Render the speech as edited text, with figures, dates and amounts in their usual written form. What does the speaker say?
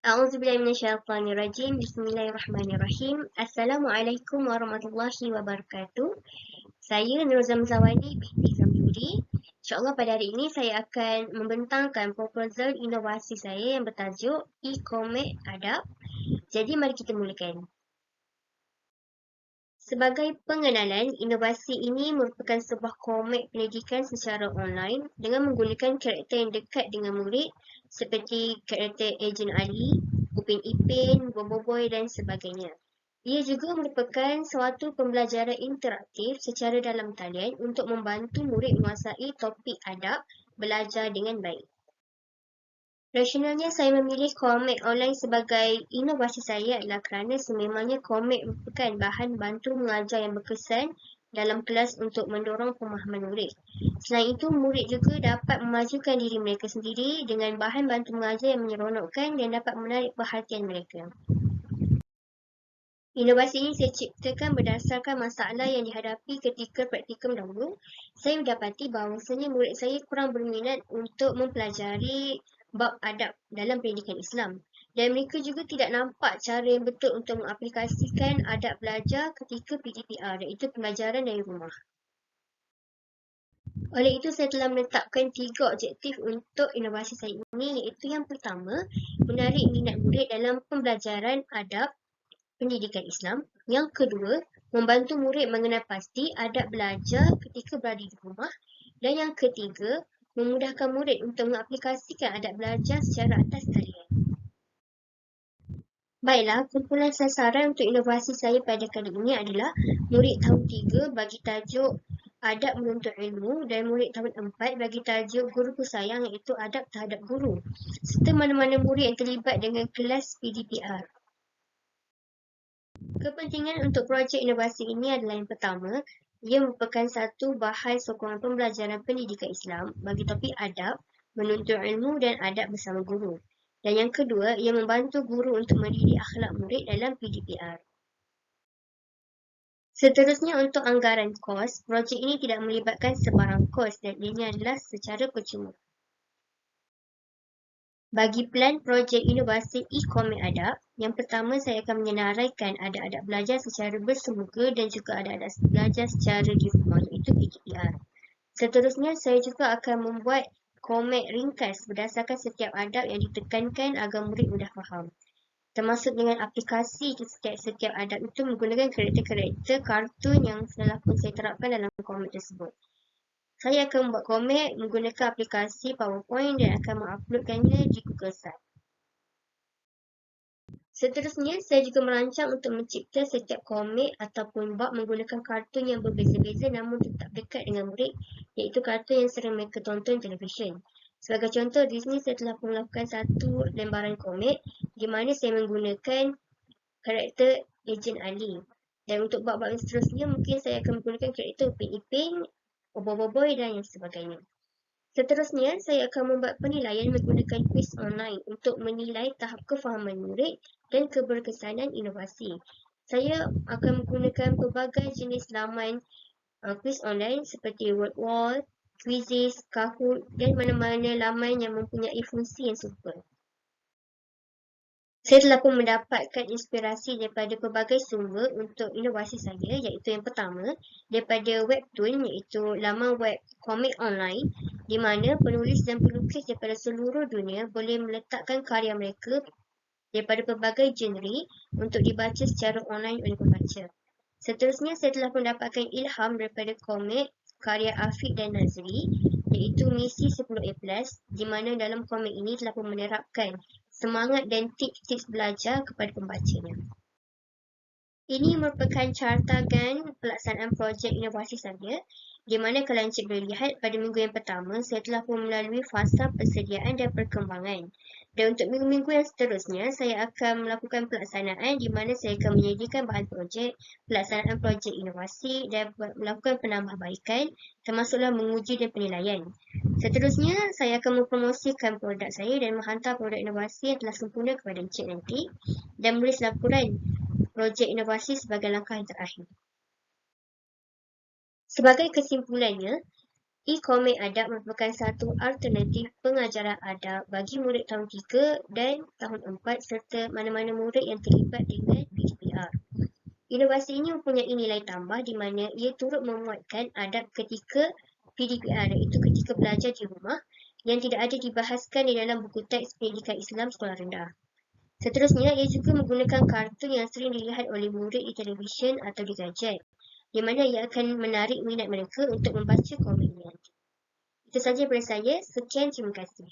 A'udzubillahi minasyaitonirrajim. Bismillahirrahmanirrahim. Assalamualaikum warahmatullahi wabarakatuh. Saya Nur Zamzawani binti Zamzuri. InsyaAllah pada hari ini saya akan membentangkan proposal inovasi saya yang bertajuk E-Comic Adab. Jadi mari kita mulakan. Sebagai pengenalan, inovasi ini merupakan sebuah komik pendidikan secara online dengan menggunakan karakter yang dekat dengan murid seperti karakter Ejen Ali, Upin Ipin, Boboiboy dan sebagainya. Ia juga merupakan suatu pembelajaran interaktif secara dalam talian untuk membantu murid menguasai topik adab belajar dengan baik. Rasionalnya saya memilih komik online sebagai inovasi saya adalah kerana sememangnya komik merupakan bahan bantu mengajar yang berkesan dalam kelas untuk mendorong pemahaman murid. Selain itu, murid juga dapat memajukan diri mereka sendiri dengan bahan bantu mengajar yang menyeronokkan dan dapat menarik perhatian mereka. Inovasi ini saya ciptakan berdasarkan masalah yang dihadapi ketika praktikum dahulu. Saya mendapati bahawasanya murid saya kurang berminat untuk mempelajari bab adab dalam pendidikan Islam. Dan mereka juga tidak nampak cara yang betul untuk mengaplikasikan adab belajar ketika PDPR, iaitu pembelajaran dari rumah. Oleh itu, saya telah menetapkan 3 objektif untuk inovasi saya ini, iaitu yang pertama, menarik minat murid dalam pembelajaran adab pendidikan Islam. Yang kedua, membantu murid mengenal pasti adab belajar ketika berada di rumah. Dan yang ketiga, memudahkan murid untuk mengaplikasikan adab belajar secara atas talian. Baiklah, kumpulan sasaran untuk inovasi saya pada kali ini adalah murid tahun 3 bagi tajuk Adab Menuntut Ilmu dan murid tahun 4 bagi tajuk Guruku Sayang iaitu Adab Terhadap Guru, serta mana-mana murid yang terlibat dengan kelas PDPR. Kepentingan untuk projek inovasi ini adalah yang pertama, ia merupakan satu bahan sokongan pembelajaran pendidikan Islam bagi topik adab, menuntut ilmu dan adab bersama guru. Dan yang kedua, ia membantu guru untuk mendidik akhlak murid dalam PDPR. Seterusnya untuk anggaran kos, projek ini tidak melibatkan sebarang kos dan ini adalah secara percuma. Bagi plan projek inovasi e-comic adab, yang pertama saya akan menyenaraikan adab-adab belajar secara bersemuka dan juga adab-adab belajar secara di rumah iaitu PDPR. Seterusnya saya juga akan membuat komik ringkas berdasarkan setiap adab yang ditekankan agar murid mudah faham. Termasuk dengan aplikasi setiap adab itu menggunakan karakter-karakter kartun yang telah pun saya terapkan dalam komik tersebut. Saya akan membuat komik menggunakan aplikasi PowerPoint dan akan menguploadkannya di Google Slides. Seterusnya, saya juga merancang untuk mencipta setiap komik ataupun bab menggunakan kartun yang berbeza-beza namun tetap dekat dengan murid, iaitu kartun yang sering mereka tonton televisyen. Sebagai contoh, di sini saya telah melakukan satu lembaran komik di mana saya menggunakan karakter Ejen Ali. Dan untuk bab-bab yang seterusnya, mungkin saya akan menggunakan karakter Upin Ipin, Boboiboy dan yang sebagainya. Seterusnya, saya akan membuat penilaian menggunakan kuis online untuk menilai tahap kefahaman murid dan keberkesanan inovasi. Saya akan menggunakan pelbagai jenis laman kuis online seperti WordWall, Quizizz, Kahoot dan mana-mana laman yang mempunyai fungsi yang serupa. Saya telah pun mendapatkan inspirasi daripada pelbagai sumber untuk inovasi saya, iaitu yang pertama, daripada Webtoon iaitu laman web komik online di mana penulis dan pelukis daripada seluruh dunia boleh meletakkan karya mereka daripada pelbagai genre untuk dibaca secara online oleh pembaca. Seterusnya, saya telah mendapatkan ilham daripada komik karya Afiq dan Nazri iaitu Misi 10A+, di mana dalam komik ini telah pun menerapkan semangat dan tips-tips belajar kepada pembacanya. Ini merupakan cartagan pelaksanaan projek inovasi saya, di mana kalau Encik boleh lihat pada minggu yang pertama, saya telah pun melalui fasa persediaan dan perkembangan. Dan untuk minggu-minggu yang seterusnya, saya akan melakukan pelaksanaan di mana saya akan menyediakan bahan projek, pelaksanaan projek inovasi dan melakukan penambahbaikan, termasuklah menguji dan penilaian. Seterusnya, saya akan mempromosikan produk saya dan menghantar produk inovasi yang telah sempurna kepada Encik nanti dan menulis laporan projek inovasi sebagai langkah yang terakhir. Sebagai kesimpulannya, E-komik adab merupakan satu alternatif pengajaran adab bagi murid tahun 3 dan tahun 4 serta mana-mana murid yang terlibat dengan PDPR. Inovasi ini mempunyai nilai tambah di mana ia turut menguatkan adab ketika PDPR, iaitu ketika belajar di rumah yang tidak ada dibahaskan di dalam buku teks pendidikan Islam sekolah rendah. Seterusnya, ia juga menggunakan kartun yang sering dilihat oleh murid di televisyen atau di gadget, di mana ia akan menarik minat mereka untuk membaca komik ini. Itu saja daripada saya. Sekian, terima kasih.